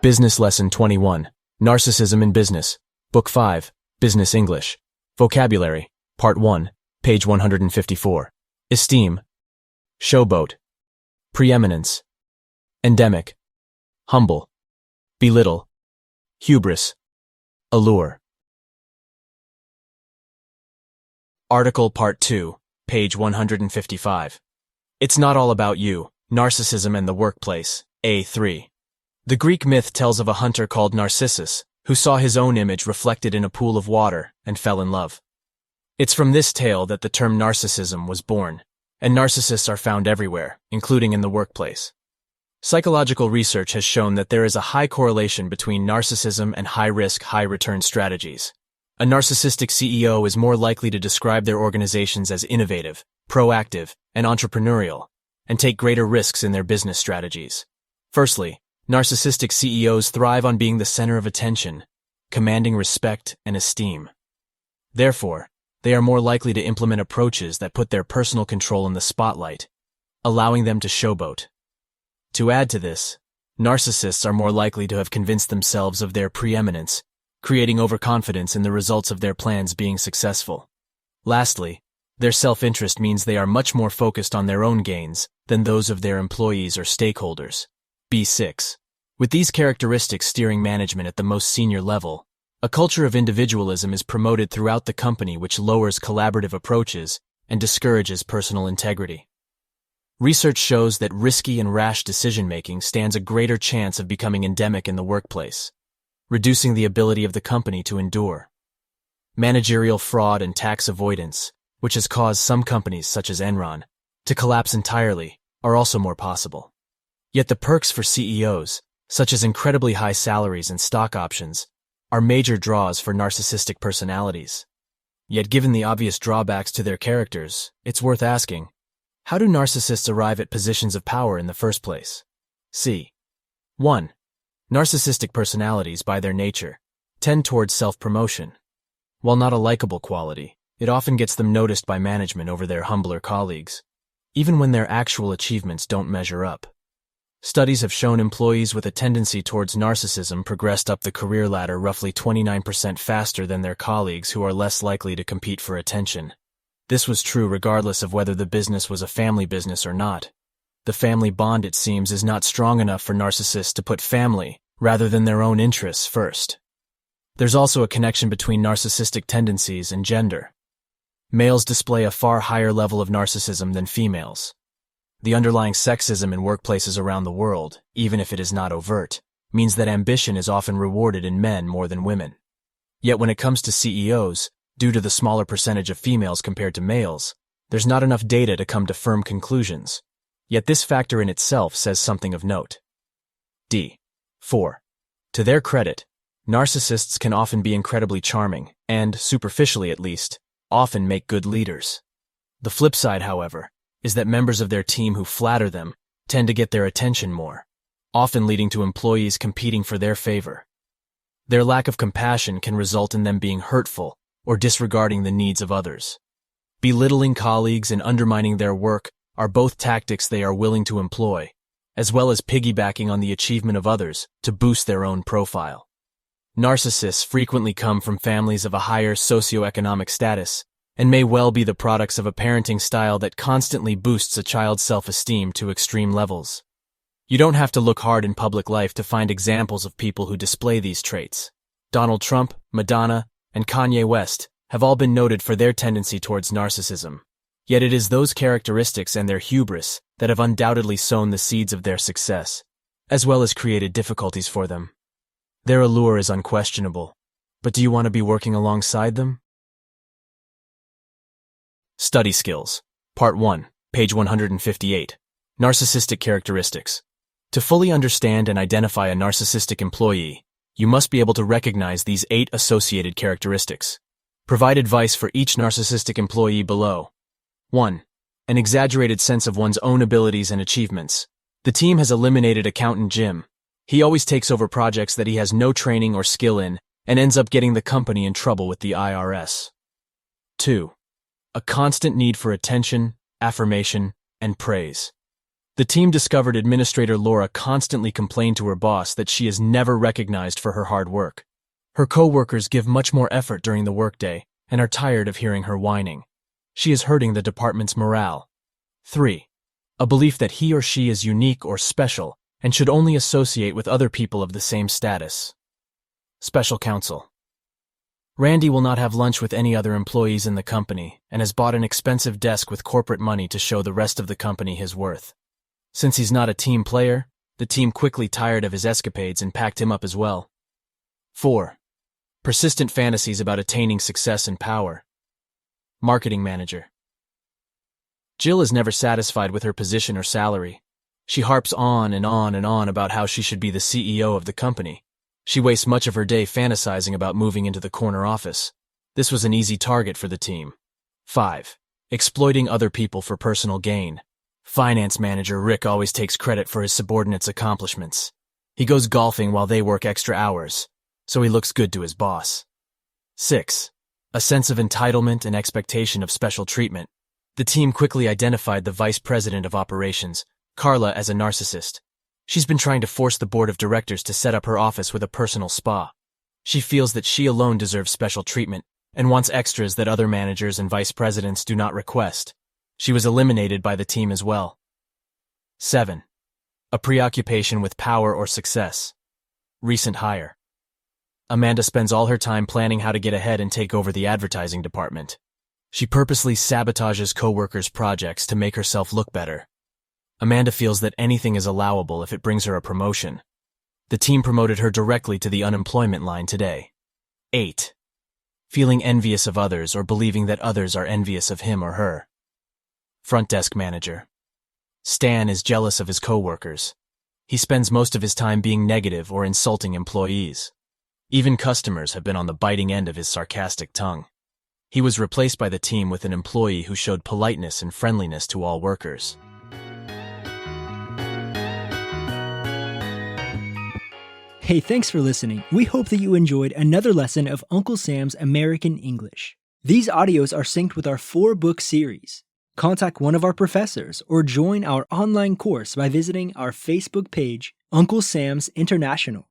Business Lesson 21, Narcissism in Business, Book 5, Business English. Vocabulary, Part 1, page 154. Esteem, showboat, preeminence, endemic, humble, belittle, hubris, allure. Article Part 2, page 155. It's Not All About You, Narcissism and the Workplace, A3. The Greek myth tells of a hunter called Narcissus, who saw his own image reflected in a pool of water and fell in love. It's from this tale that the term narcissism was born, and narcissists are found everywhere, including in the workplace. Psychological research has shown that there is a high correlation between narcissism and high-risk, high-return strategies. A narcissistic CEO is more likely to describe their organizations as innovative, proactive, and entrepreneurial, and take greater risks in their business strategies. Firstly, narcissistic CEOs thrive on being the center of attention, commanding respect and esteem. Therefore, they are more likely to implement approaches that put their personal control in the spotlight, allowing them to showboat. To add to this, narcissists are more likely to have convinced themselves of their preeminence, creating overconfidence in the results of their plans being successful. Lastly, their self-interest means they are much more focused on their own gains than those of their employees or stakeholders. B6. With these characteristics steering management at the most senior level, a culture of individualism is promoted throughout the company which lowers collaborative approaches and discourages personal integrity. Research shows that risky and rash decision-making stands a greater chance of becoming endemic in the workplace, reducing the ability of the company to endure. Managerial fraud and tax avoidance, which has caused some companies such as Enron to collapse entirely, are also more possible. Yet the perks for CEOs, such as incredibly high salaries and stock options, are major draws for narcissistic personalities. Yet given the obvious drawbacks to their characters, it's worth asking, how do narcissists arrive at positions of power in the first place? C. 1. Narcissistic personalities, by their nature, tend towards self-promotion. While not a likable quality, it often gets them noticed by management over their humbler colleagues, even when their actual achievements don't measure up. Studies have shown employees with a tendency towards narcissism progressed up the career ladder roughly 29% faster than their colleagues who are less likely to compete for attention. This was true regardless of whether the business was a family business or not. The family bond, it seems, is not strong enough for narcissists to put family, rather than their own interests, first. There's also a connection between narcissistic tendencies and gender. Males display a far higher level of narcissism than females. The underlying sexism in workplaces around the world, even if it is not overt, means that ambition is often rewarded in men more than women. Yet when it comes to CEOs, due to the smaller percentage of females compared to males, there's not enough data to come to firm conclusions. Yet this factor in itself says something of note. D. 4. To their credit, narcissists can often be incredibly charming and, superficially at least, often make good leaders. The flip side, however, is that members of their team who flatter them tend to get their attention more, often leading to employees competing for their favor. Their lack of compassion can result in them being hurtful or disregarding the needs of others. Belittling colleagues and undermining their work are both tactics they are willing to employ, as well as piggybacking on the achievement of others to boost their own profile. Narcissists frequently come from families of a higher socioeconomic status and may well be the products of a parenting style that constantly boosts a child's self-esteem to extreme levels. You don't have to look hard in public life to find examples of people who display these traits. Donald Trump, Madonna, and Kanye West have all been noted for their tendency towards narcissism. Yet it is those characteristics and their hubris that have undoubtedly sown the seeds of their success, as well as created difficulties for them. Their allure is unquestionable, but do you want to be working alongside them? Study Skills, Part 1, page 158. Narcissistic Characteristics. To fully understand and identify a narcissistic employee, you must be able to recognize these 8 associated characteristics. Provide advice for each narcissistic employee below. 1. An exaggerated sense of one's own abilities and achievements. The team has eliminated Accountant Jim. He always takes over projects that he has no training or skill in and ends up getting the company in trouble with the IRS. 2. A constant need for attention, affirmation, and praise. The team discovered Administrator Laura constantly complained to her boss that she is never recognized for her hard work. Her co-workers give much more effort during the workday and are tired of hearing her whining. She is hurting the department's morale. 3. A belief that he or she is unique or special and should only associate with other people of the same status. Special counsel. Randy will not have lunch with any other employees in the company and has bought an expensive desk with corporate money to show the rest of the company his worth. Since he's not a team player, the team quickly tired of his escapades and packed him up as well. 4. Persistent fantasies about attaining success and power. Marketing manager. Jill is never satisfied with her position or salary. She harps on and on and on about how she should be the CEO of the company. She wastes much of her day fantasizing about moving into the corner office. This was an easy target for the team. 5. Exploiting other people for personal gain. Finance manager Rick always takes credit for his subordinates' accomplishments. He goes golfing while they work extra hours, so he looks good to his boss. 6. A sense of entitlement and expectation of special treatment. The team quickly identified the vice president of operations, Carla, as a narcissist. She's been trying to force the board of directors to set up her office with a personal spa. She feels that she alone deserves special treatment and wants extras that other managers and vice presidents do not request. She was eliminated by the team as well. 7. A preoccupation with power or success. Recent hire. Amanda spends all her time planning how to get ahead and take over the advertising department. She purposely sabotages co-workers' projects to make herself look better. Amanda feels that anything is allowable if it brings her a promotion. The team promoted her directly to the unemployment line today. 8. Feeling envious of others or believing that others are envious of him or her. Front desk manager. Stan is jealous of his co-workers. He spends most of his time being negative or insulting employees. Even customers have been on the biting end of his sarcastic tongue. He was replaced by the team with an employee who showed politeness and friendliness to all workers. Hey, thanks for listening. We hope that you enjoyed another lesson of Uncle Sam's American English. These audios are synced with our 4-book series. Contact one of our professors or join our online course by visiting our Facebook page, Uncle Sam's International.